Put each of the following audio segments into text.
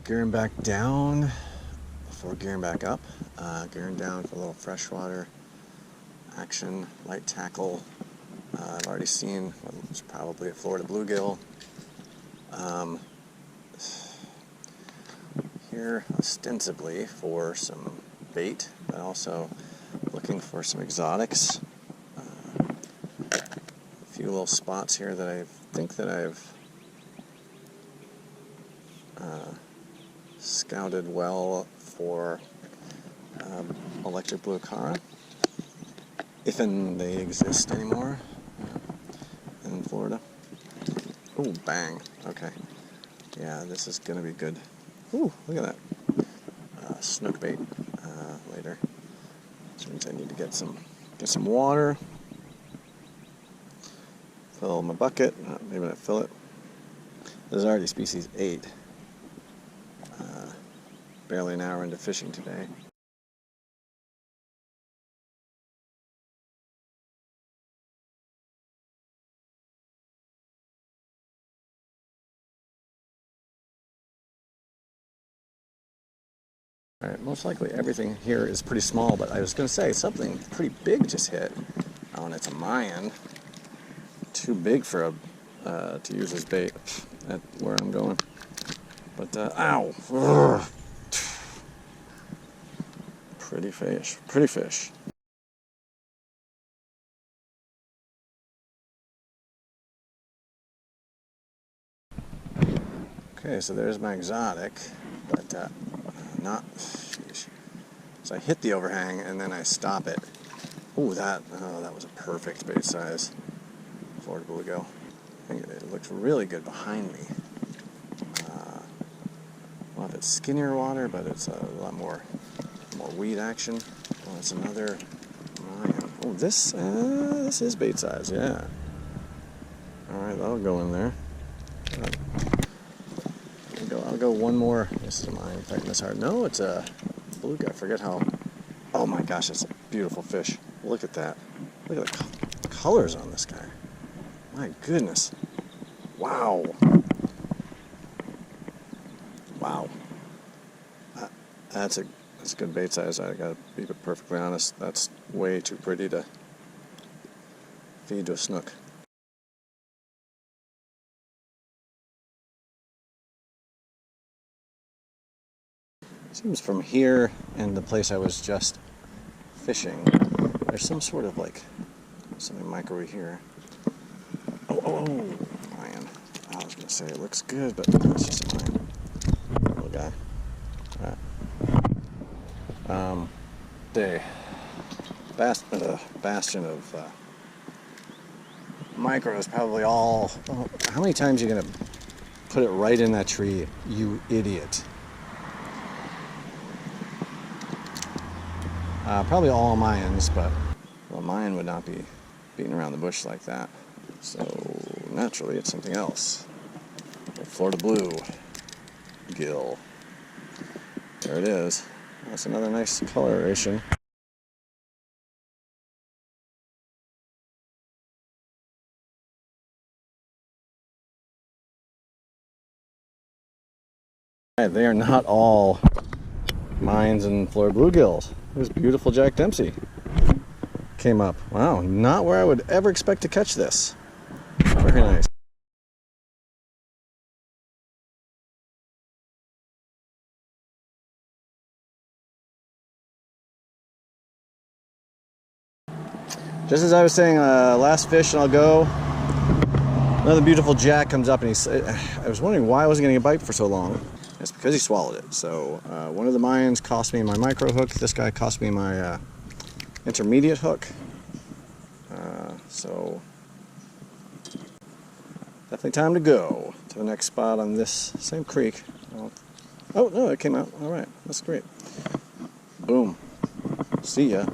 Gearing back down before gearing back up. Gearing down for a little freshwater action, light tackle. I've already seen it's probably a Florida bluegill. Here ostensibly for some bait, but also looking for some exotics. A few little spots here that I think that I've scouted well for electric blue cara, if they exist anymore in Florida. Ooh, bang. Okay. Yeah, this is going to be good. Ooh, look at that. Snook bait later. Which means I need to get some water. Fill my bucket. Maybe not fill it. This is already species 8. Barely an hour into fishing today. Alright, most likely everything here is pretty small, but I was going to say something pretty big just hit. Oh, and it's a Mayan. Too big for to use as bait at where I'm going. But, ow! Ugh. Pretty fish. Pretty fish. Okay, so there's my exotic, but not. Sheesh. So I hit the overhang and then I stop it. Ooh, that was a perfect bait size. Florida bluegill. I think it looks really good behind me. Well, if it's skinnier water, but it's a lot more weed action. Oh, it's another Mayan. Oh, this is bait size, yeah. All right, that'll go in there. I'll go one more. This is a Mayan fighting this hard. No, it's a bluegill. I forget how. Oh my gosh, it's a beautiful fish. Look at that. Look at the colors on this guy. My goodness. Wow. Wow. That's a good bait size. I gotta be perfectly honest. That's way too pretty to feed to a snook. Seems from here and the place I was just fishing, there's some sort of something micro here. Oh, Mayan. I was gonna say it looks good, but it's just a Mayan. Little guy. Alright. The bastion of micro is probably all. Oh, how many times are you gonna put it right in that tree, you idiot? Probably all Mayans, but well, Mayan would not be beating around the bush like that. So naturally, it's something else. A Florida bluegill. There it is. That's another nice coloration. They are not all Mayans and Florida bluegills. This beautiful Jack Dempsey came up. Wow, not where I would ever expect to catch this. Very nice. Just as I was saying, last fish and I'll go. Another beautiful Jack comes up and I was wondering why I wasn't getting a bite for so long. It's because he swallowed it. So one of the Mayans cost me my micro hook. This guy cost me my intermediate hook. So definitely time to go to the next spot on this same creek. Oh no, it came out. All right, that's great. Boom. See ya.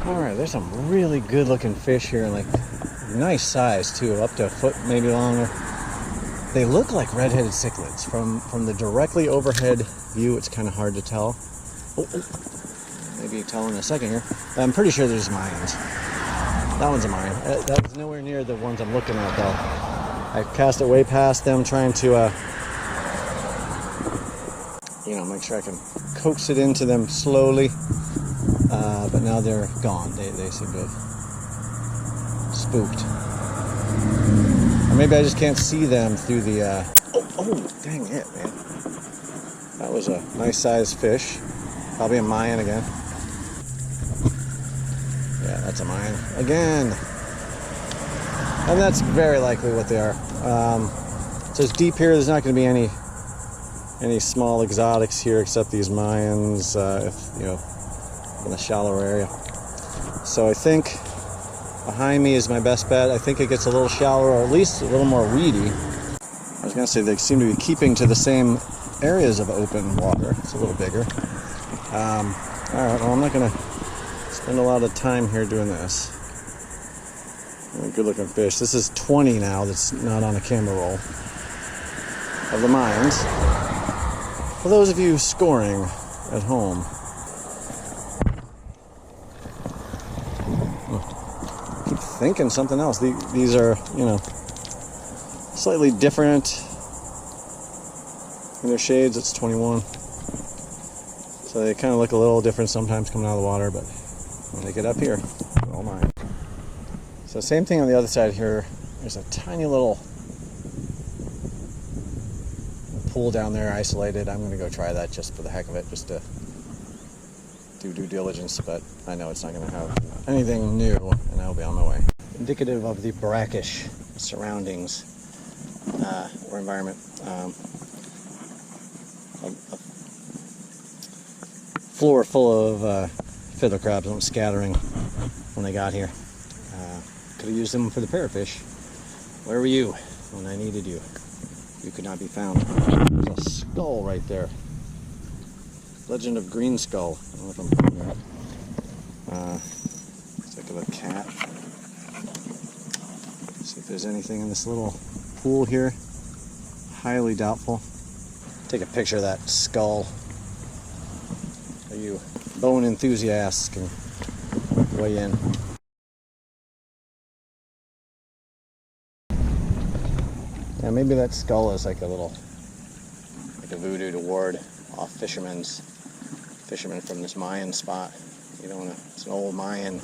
Alright, there's some really good looking fish here, and nice size too, up to a foot maybe longer. They look like red-headed cichlids. From the directly overhead view, it's kind of hard to tell. Maybe tell in a second here. I'm pretty sure there's Mayans. That one's a mine. That was nowhere near the ones I'm looking at, though. I cast it way past them, trying to, make sure I can coax it into them slowly. But now they're gone. They seem to have spooked. Or maybe I just can't see them through the... Oh, dang it, man. That was a nice sized fish. Probably a Mayan again. Yeah, that's a Mayan again. And that's very likely what they are. So it's deep here. There's not going to be any small exotics here except these Mayans, in a shallower area. So I think behind me is my best bet. I think it gets a little shallower, or at least a little more weedy. I was going to say they seem to be keeping to the same areas of open water. It's a little bigger. All right, well, I'm not going to spend a lot of time here doing this. Good looking fish. This is 20 now that's not on a camera roll of the Mayans. For those of you scoring at home, I keep thinking something else. These are, slightly different in their shades. It's 21. So they kind of look a little different sometimes coming out of the water, but when they get up here, they're all mine. So same thing on the other side here. There's a tiny little pool down there, isolated. I'm going to go try that just for the heck of it, just to do due diligence, but I know it's not going to have anything new, and I'll be on my way. Indicative of the brackish surroundings or environment. A floor full of fiddler crabs that were scattering when I got here. Could have used them for the parrotfish. Where were you when I needed you? You could not be found. There's a skull right there. Legend of Green Skull. I don't know if I'm putting that. Looks like a little cat. See if there's anything in this little pool here. Highly doubtful. Take a picture of that skull. So you bone enthusiasts can weigh in. Yeah, maybe that skull is like a voodoo to ward off fishermen from this Mayan spot. You don't want to. It's an old Mayan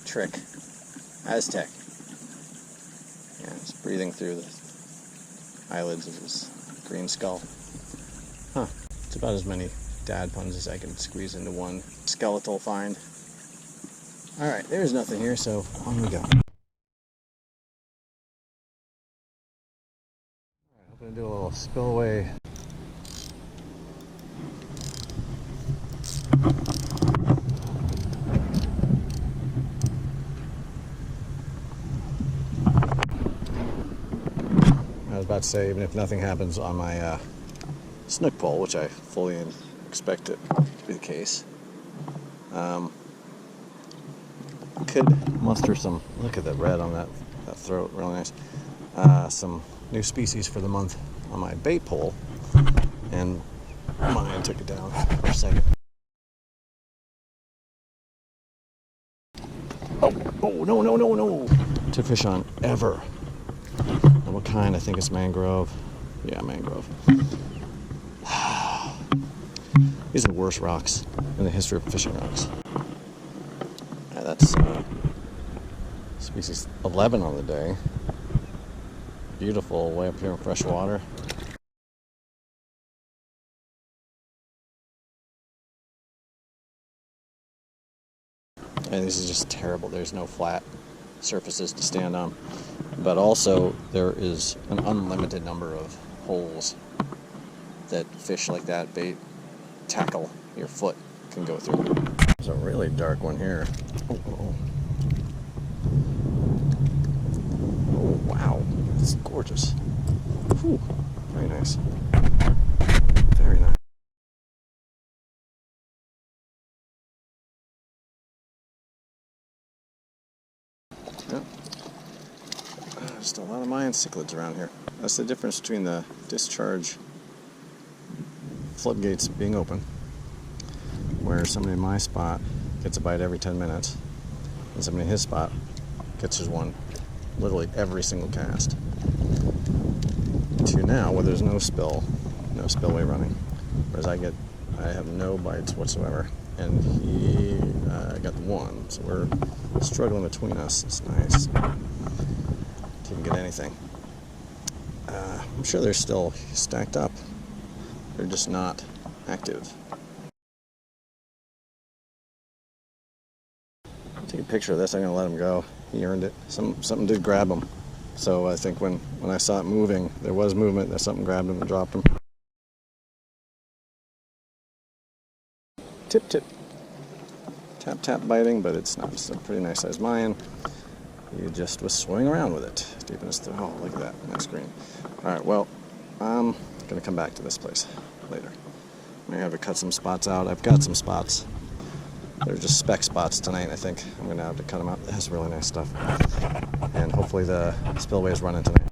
trick. Aztec. Yeah, it's breathing through the eyelids of this green skull. Huh. It's about as many dad puns as I can squeeze into one skeletal find. Alright, there's nothing here, so on we go. I'm going to do a little spillway. I was about to say, even if nothing happens on my snook pole, which I fully expect it to be the case, could muster some, look at the red on that throat, really nice, some new species for the month on my bait pole, and mine took it down for a second. Oh, no, to fish on ever. And what kind? I think it's mangrove. Yeah, mangrove. These are the worst rocks in the history of fishing rocks. Yeah, that's species 11 on the day. Beautiful, way up here in freshwater. And this is just terrible. There's no flat surfaces to stand on. But also, there is an unlimited number of holes that fish like that bait tackle your foot can go through. There's a really dark one here. Oh, wow. This is gorgeous. Whew. Very nice. Very nice. Yep. Just a lot of Mayan cichlids around here. That's the difference between the discharge floodgates being open, where somebody in my spot gets a bite every 10 minutes, and somebody in his spot catches one literally every single cast. To now, where there's no spillway running, whereas I have no bites whatsoever, and he got one, so we're struggling between us. It's nice to even get anything. I'm sure they're still stacked up. They're just not active. Take a picture of this. I'm gonna let him go. He earned it. Something did grab him. So I think when I saw it moving, there was movement. There's something grabbed him and dropped him. Tip tip. Tap tap biting, but it's not. It's a pretty nice sized Mayan. He just was swimming around with it deep in his throat. Oh, look at that. Nice green. All right. Well, I'm gonna come back to this place later. I may have to cut some spots out. I've got some spots. They're just speck spots tonight, I think. I'm going to have to cut them out. It has really nice stuff. And hopefully the spillway is running tonight.